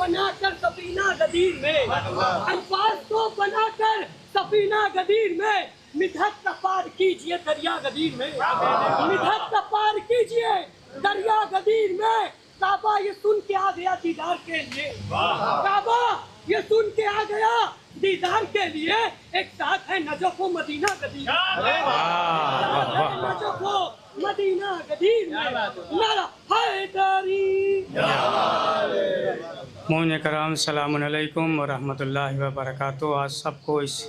बनाकर सफीना गदीर में, अल्फाज को बनाकर सफीना गदीर में, मिधत का पार कीजिए दरिया गदीर में, मिधत का पार कीजिए दरिया गदीर में। काबा ये सुन के आ गया दीदार के लिए, काबा ये सुन के आ गया दीदार के लिए। एक साथ है नजफ व मदीना गदीर, नजफ व मदीना गदीर में, नारा हैदरी। मोमिन कराम सलामुन अलैकुम व रहमतुल्लाहि व बरकातुहू। आज सबको इस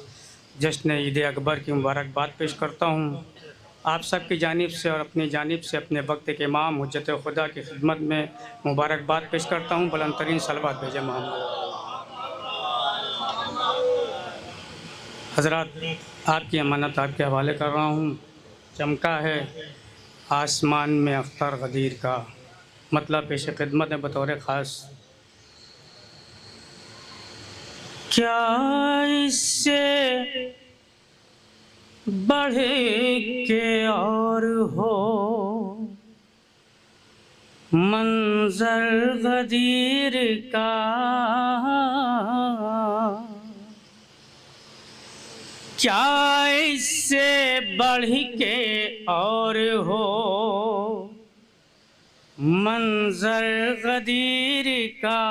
जश्न ईद अकबर की मुबारकबाद पेश करता हूँ। आप सब की जानिब से और अपनी जानिब से अपने वक्त के इमाम हुज्जत खुदा की खिदमत में मुबारकबाद पेश करता हूँ। बुलंद तरीन सलवात भेजे मोहम्मद। हज़रात, आपकी अमानत आपके हवाले कर रहा हूँ। चमका है आसमान में अख्तर गदीर का, मतलब पेश खिदमत है बतौर ख़ास। क्या इससे बढ़ के और हो मंजर गदीर का, क्या इससे बढ़ के और हो मंजर गदीर का,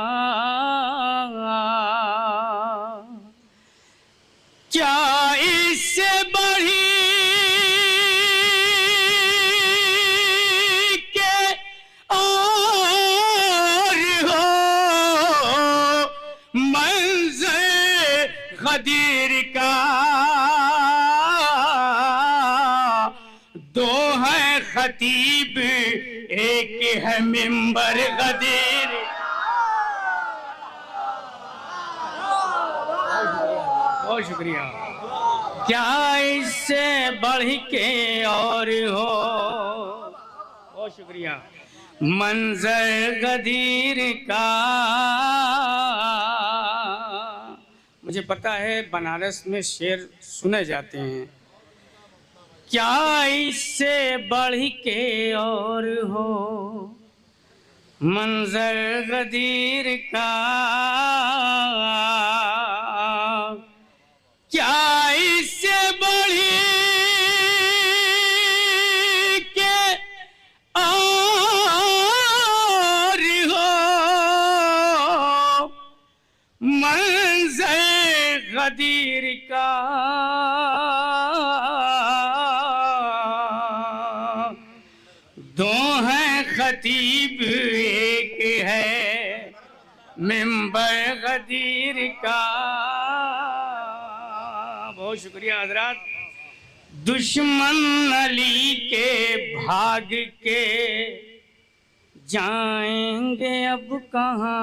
क्या इससे बढ़ी के और हो मंज़र गदीर का। दो है खतीब एक है मिंबर गदीर। बहुत शुक्रिया। क्या इससे बढ़ के और हो, बहुत शुक्रिया, मंजर गदीर का। मुझे पता है बनारस में शेर सुने जाते हैं। क्या इससे बढ़ के और हो मंजर गदीर का, क्या इससे बढ़ी के और हो मंज़र गदीर का। दो हैं खतीब एक है मिंबर गदीर का। बहुत शुक्रिया हजरात। दुश्मन अली के भाग के जाएंगे अब कहाँ,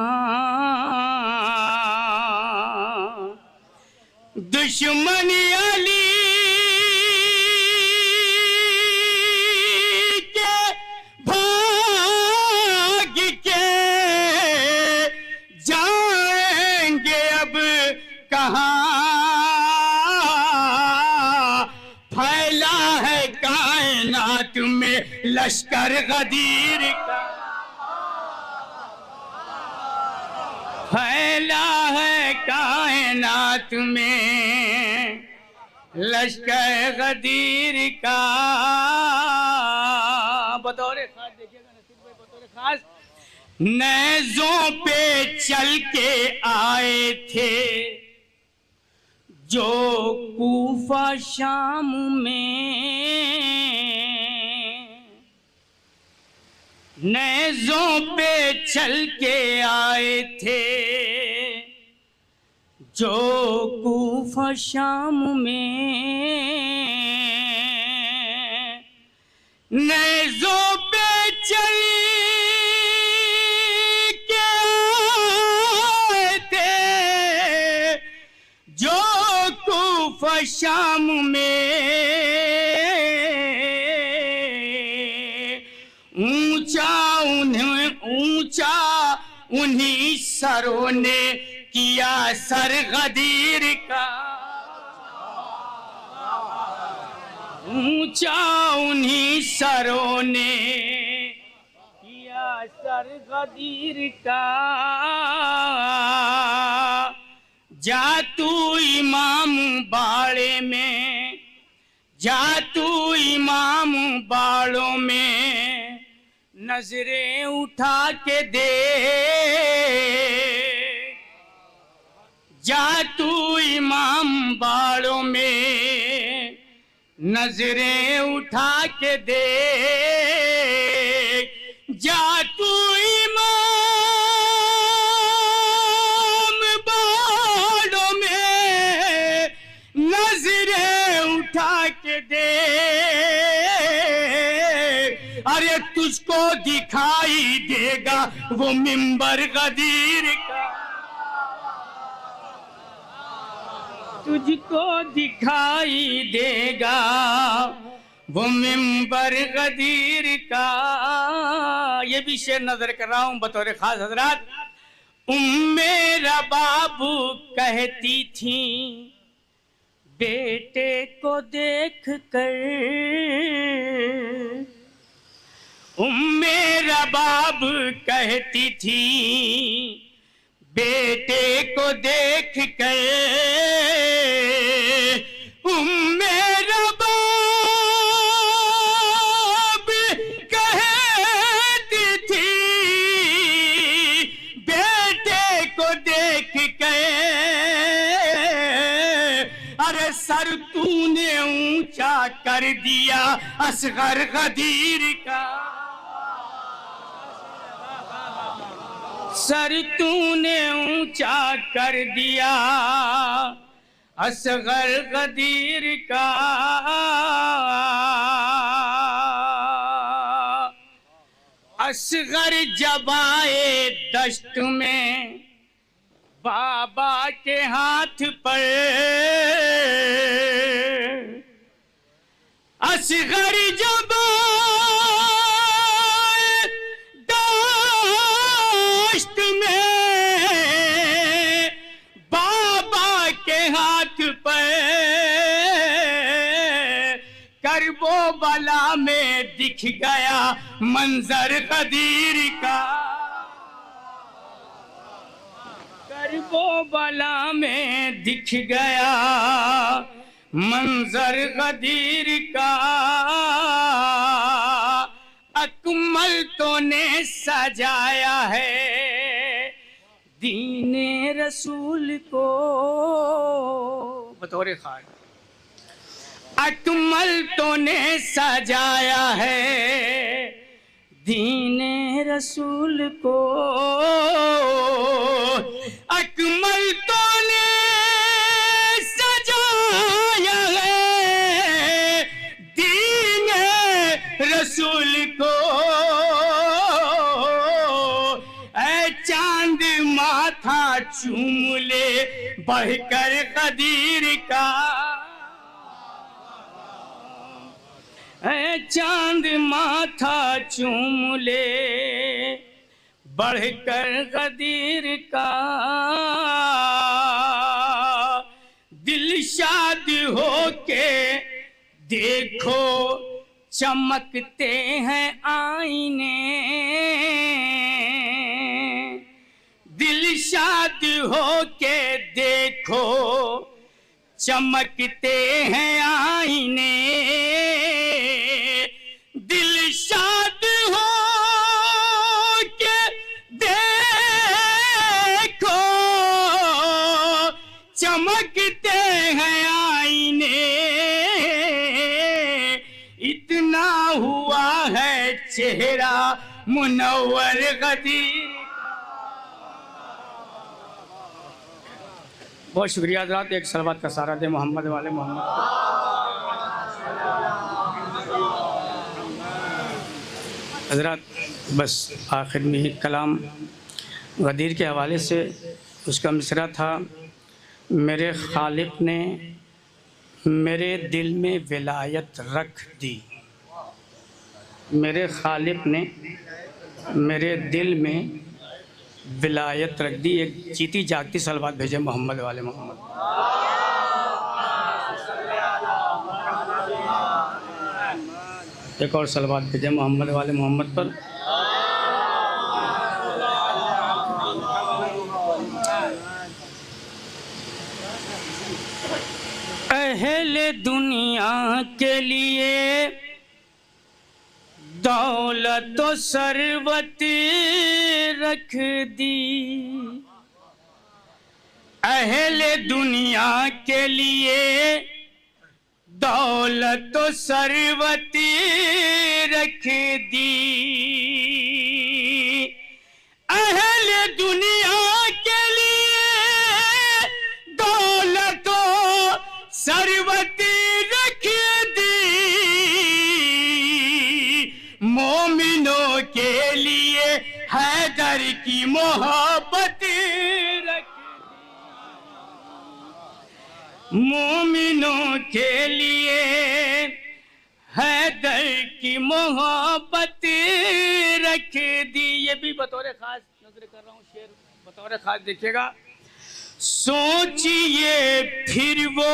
दुश्मन अली के भाग के जाएंगे अब कहाँ। कायनात में लश्कर गदीर का, फैला है कायनात में लश्कर गदीर का। बतौर खास देखिएगा नसीब भाई, बतौर खास नेज़ों पे चल के आए थे जो कूफा शाम में, नेज़ों पे चल के आए थे जो कूफा शाम में, नेज़ों पे चल के आए थे जो कूफा शाम में। ऊंचा उन्हीं सरों ने किया सर गदीर का, ऊंचा उन्हीं सरों ने किया सर गदीर का, जा तू इमाम बाड़े में, जा तू इमाम बाड़ों में, नजरें उठा के दे, जा तू इमाम बाड़ों में, नजरें उठा के दे, जा तू इमाम बाड़ों में, नजरें उठा के दे, अरे तुझको दिखाई देगा वो मिंबर गदीर का, तुझको दिखाई देगा वो मिंबर गदीर का। ये भी शेर नजर कर रहा हूं बतौर खास हजरात। मेरा बाबू कहती थी बेटे को देख कर, मेरा बाप कहती थी बेटे को देख कर, मेरा बाप कहती थी बेटे को देख कर, अरे सर तूने ऊंचा कर दिया असगर गदीर का, सर तूने ऊंचा कर दिया असगर गदीर का। असगर जब आए दश्त में बाबा के हाथ पर, असगर जब करबला में दिख गया मंजर गदीर का, करबला में दिख गया मंजर गदीर का। अकमल तो ने सजाया है दीने रसूल को, बतौर खास अकमल तो ने सजाया है दीने रसूल को, अकमल तो ने सजाया है दीने रसूल को। ऐ चांद माथा चूम ले बढ़कर गदीर का, ऐ चांद माथा चूम ले बढ़कर गदीर का। दिल शाद हो के देखो चमकते हैं आईने, दिल शाद हो के देखो चमकते हैं आईने, दिल शाद हो के देखो चमकते हैं आईने, इतना हुआ है चेहरा मुनव्वर गदीर। बहुत शुक्रिया हज़रात। एक सलवात का सहारा दे मोहम्मद वाले मोहम्मद। हज़रात बस आखिर में ही कलाम गदीर के हवाले से उसका मिसरा था, मेरे खालिक ने मेरे दिल में विलायत रख दी, मेरे खालिक ने मेरे दिल में विलायत रख दी। एक जीती जागती सलवात भेजे मोहम्मद वाले मोहम्मद। एक और सलवात भेजे मोहम्मद वाले मोहम्मद पर। अहले दुनिया के लिए दौलत तो सरवत रख दी। अहले दुनिया के लिए दौलत तो सरवत रख दी। अहले दुनिया के लिए दौलत तो सरवत रख दी। मोमिनों के लिए हैदर की मोहब्बत रख दी। मोमिनों के लिए हैदर की मोहब्बत रख दी। ये भी बतौर खास नजर कर रहा हूँ, शेर बतौर खास देखिएगा। सोचिए फिर वो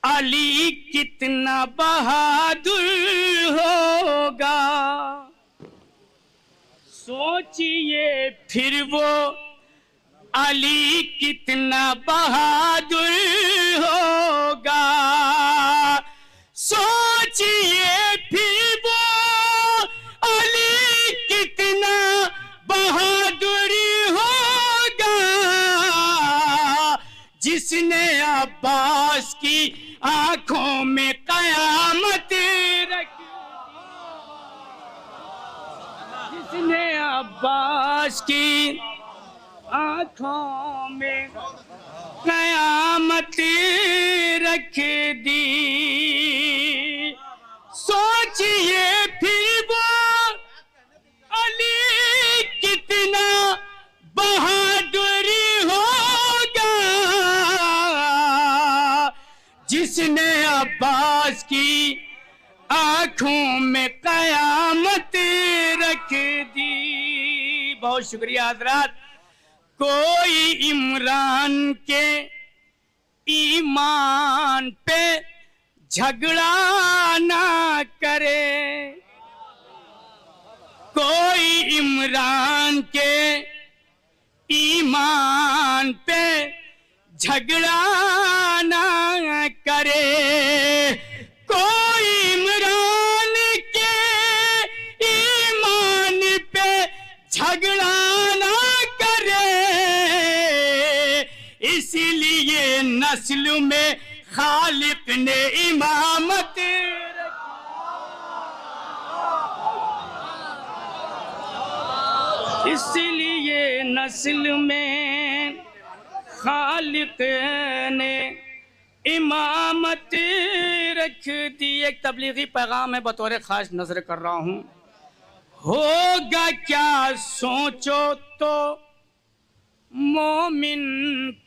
अली कितना बहादुर होगा। सोचिए फिर वो अली कितना बहादुर होगा। सोचिए फिर वो अली कितना बहादुर होगा, जिसने अब्बास की आंखों में कयामत रख दी। जिसने अब्बास की आंखों में कयामत रख दी। सोचिए फिर वो अली कितना बहादुर होगा, जिसने अब्बास की आंखों में कयामत रख दी। बहुत शुक्रिया हजरात। कोई इमरान के ईमान पे झगड़ा ना करे। कोई इमरान के ईमान पे झगड़ा ना करे। कोई इमरान के ईमान पे झगड़ा ना करे। इसलिए नस्ल में खालिक ने इमामत रखी। इसलिए नस्ल में खालिक ने इमामत रख दी। एक तबलीगी पैगाम है, बतौर खास नजर कर रहा हूँ। होगा क्या सोचो तो मोमिन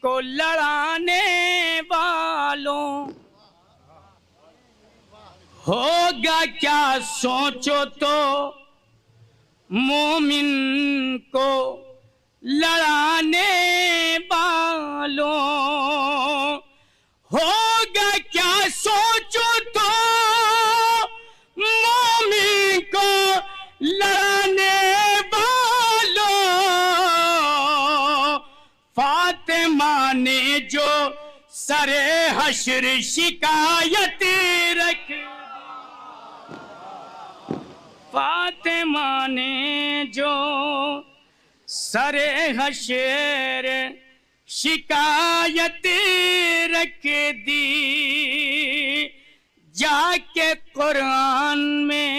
को लड़ाने वालों। होगा क्या सोचो तो मोमिन को लड़ाने वालों। होगा क्या सोचो तो मोमिन को लड़ाने वालों। फातिमा ने जो सरे हश्र शिकायत रख दी। फातिमा ने जो सरे हश्र शिकायत रख दी। जाके कुरान में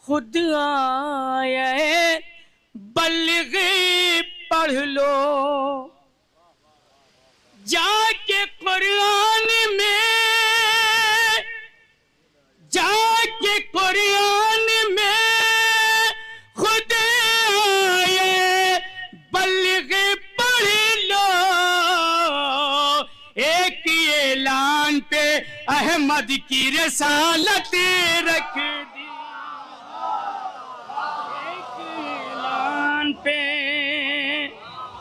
खुद आया बल्ग़ पढ़ लो। जाके कुरान में, जाके कुरान में खुद आया बल्ग़ पढ़ लो। एक ऐलान पे अहमद की रसालत रख दी।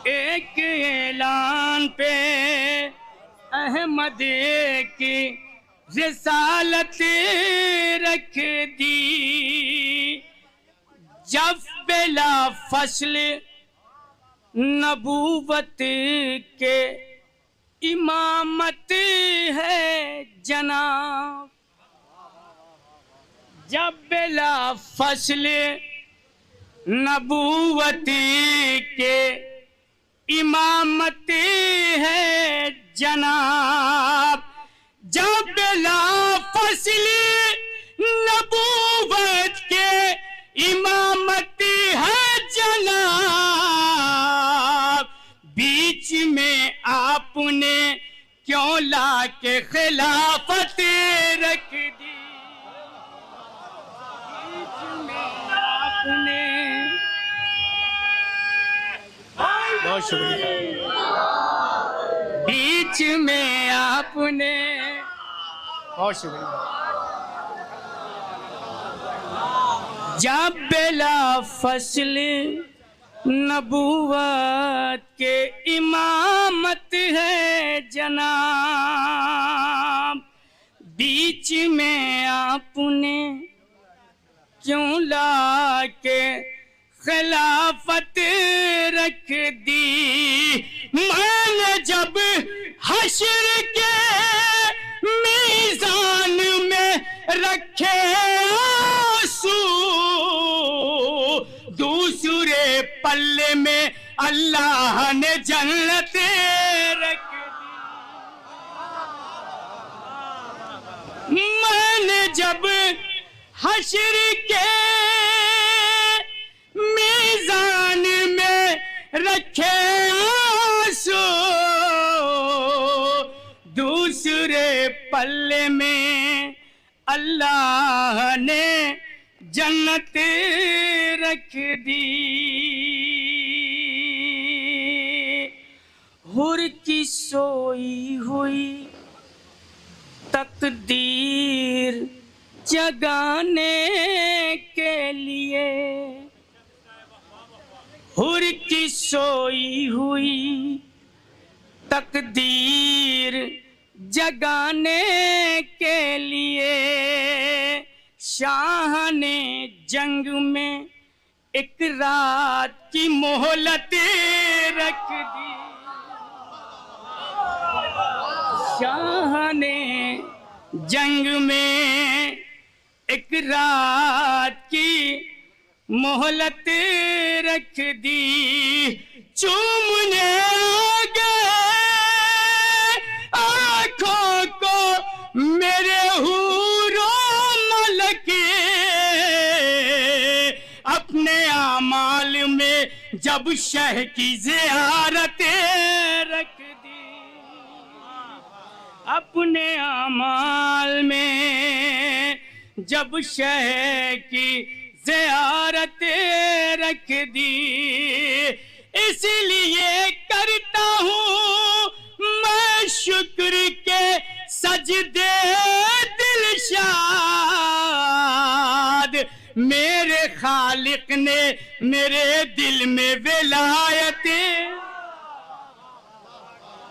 एक ऐलान पे अहमद की रिसालत रख दी। जब बेला फसल नबूवत के इमामत है जनाब, जब बिला फसल नबूवती के इमामत है जनाब, जब बिला फसल नबूवत के इमामत है जनाब, बीच में आपने क्यों ला के खिलाफत रख दी, बीच में आपने। बहुत शुक्रिया। बीच में आपने, बहुत शुक्रिया। जब बिला फसल नबूवत के इमामत है जनाब, बीच में आपने क्यों ला के खिलाफत रख दी। मैंने जब हश्र के मीज़ान में रखे आंसू, दूसरे पल्ले में अल्लाह ने जन्नत रख दी। मैंने जब हश्र के मीज़ान में रखे आंसू, दूसरे पल्ले में अल्लाह ने जन्नत रख दी। हुर की सोई हुई तकदीर जगाने के लिए, हुर की सोई हुई तकदीर जगाने के लिए, शाह ने जंग में एक रात की मोहलत रख दी। शाह ने जंग में एक रात की मोहलत रख दी। चूमने आ गए आँखों को मेरे हूरो मलक, अपने आमाल में जब शह की ज़ियारत रख दी, अपने आमाल में जब शह की ज़ियारत रख दी। इसलिए करता हूँ मैं शुक्र के सजदे दिलशाद, मेरे खालिक ने मेरे दिल में विलायत